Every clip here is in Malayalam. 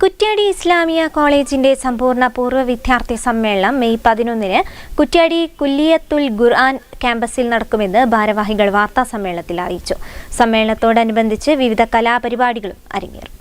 കുറ്റ്യാടി ഇസ്ലാമിയ കോളേജിന്റെ സമ്പൂർണ്ണ പൂർവ്വ വിദ്യാർത്ഥി സമ്മേളനം മെയ് 11-ന് കുറ്റ്യാടി കുല്ലിയത്തുൽ ഖുർആൻ ക്യാമ്പസിൽ നടക്കുമെന്ന് ഭാരവാഹികൾ വാർത്താസമ്മേളനത്തിൽ അറിയിച്ചു. സമ്മേളനത്തോടനുബന്ധിച്ച് വിവിധ കലാപരിപാടികളും അരങ്ങേറും.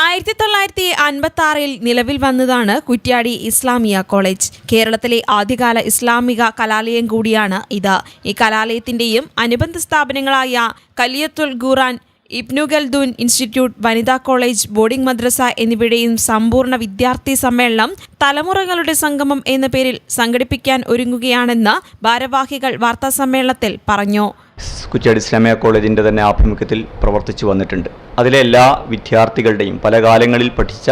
1956 നിലവിൽ വന്നതാണ് കുറ്റ്യാടി ഇസ്ലാമിയ കോളേജ്. കേരളത്തിലെ ആദ്യകാല ഇസ്ലാമിക കലാലയം കൂടിയാണ് ഇത്. ഈ കലാലയത്തിന്റെയും അനുബന്ധ സ്ഥാപനങ്ങളായ കുല്ലിയത്തുൽ ഖുർആൻ, ഇബ്നു ഖൽദൂൻ ഇൻസ്റ്റിറ്റ്യൂട്ട്, വനിതാ കോളേജ്, ബോർഡിംഗ് മദ്രസ എന്നിവയുടെയും സമ്പൂർണ്ണ വിദ്യാർത്ഥി സമ്മേളനം തലമുറകളുടെ സംഗമം എന്ന പേരിൽ സംഘടിപ്പിക്കാൻ ഒരുങ്ങുകയാണെന്ന് ഭാരവാഹികൾ വാർത്താസമ്മേളനത്തിൽ പറഞ്ഞു. കുറ്റ്യാടി ഇസ്ലാമിയ കോളേജിൻ്റെ തന്നെ ആഭിമുഖ്യത്തിൽ പ്രവർത്തിച്ചു വന്നിട്ടുണ്ട്. അതിലെ എല്ലാ വിദ്യാർത്ഥികളുടെയും പല കാലങ്ങളിൽ പഠിച്ച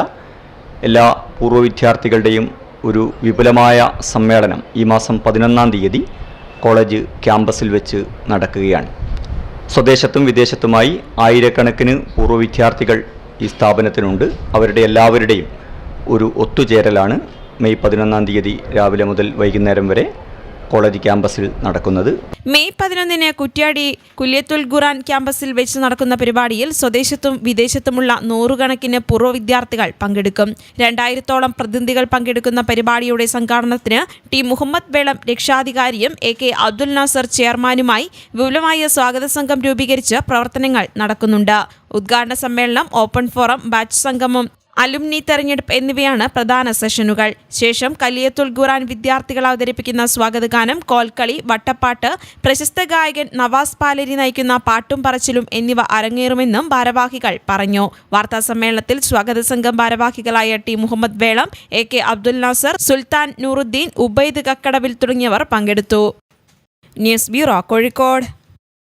എല്ലാ പൂർവ്വ വിദ്യാർത്ഥികളുടെയും ഒരു വിപുലമായ സമ്മേളനം ഈ മാസം 11-ാം തീയതി കോളേജ് ക്യാമ്പസിൽ വെച്ച് നടക്കുകയാണ്. സ്വദേശത്തും വിദേശത്തുമായി ആയിരക്കണക്കിന് പൂർവ്വ വിദ്യാർത്ഥികൾ ഈ സ്ഥാപനത്തിനുണ്ട്. അവരുടെ എല്ലാവരുടെയും ഒരു ഒത്തുചേരലാണ് മെയ് 11-ാം തീയതി രാവിലെ മുതൽ വൈകുന്നേരം വരെ കോളേജ് ക്യാമ്പസിൽ നടക്കുന്നത്. മെയ് 11-ന് കുറ്റ്യാടി കുല്ലിയത്തുൽ ഖുർആൻ ക്യാമ്പസിൽ വെച്ച് നടക്കുന്ന പരിപാടിയിൽ സ്വദേശത്തും വിദേശത്തുമുള്ള 100 കണക്കിന് പൂർവ്വ വിദ്യാർത്ഥികൾ പങ്കെടുക്കും. 2000-ഓളം പ്രതിനിധികൾ പങ്കെടുക്കുന്ന പരിപാടിയുടെ സംഘാടനത്തിന് ടി മുഹമ്മദ് വേളം രക്ഷാധികാരിയും AK അബ്ദുൽ നാസർ ചെയർമാനുമായി വിപുലമായ സ്വാഗത സംഘം രൂപീകരിച്ച് പ്രവർത്തനങ്ങൾ നടക്കുന്നുണ്ട്. ഉദ്ഘാടന സമ്മേളനം, ഓപ്പൺ ഫോറം, ബാച്ച് സംഗമം, അലുമിനി തെരഞ്ഞെടുപ്പ് എന്നിവയാണ് പ്രധാന സെഷനുകൾ. ശേഷം കുല്ലിയത്തുൽ ഖുർആൻ വിദ്യാർത്ഥികൾ അവതരിപ്പിക്കുന്ന സ്വാഗതഗാനം, കോൽക്കളി, വട്ടപ്പാട്ട്, പ്രശസ്ത ഗായകൻ നവാസ് പാലേരി നയിക്കുന്ന പാട്ടും പറച്ചിലും എന്നിവ അരങ്ങേറുമെന്നും ഭാരവാഹികൾ പറഞ്ഞു. വാർത്താസമ്മേളനത്തിൽ സ്വാഗത സംഘം ഭാരവാഹികളായ ടി മുഹമ്മദ് വേളം, AK അബ്ദുൽ നാസർ, സുൽത്താൻ നൂറുദ്ദീൻ, ഉബൈദ് കക്കടവിൽ തുടങ്ങിയവർ പങ്കെടുത്തു. News bureau, Kozhikode.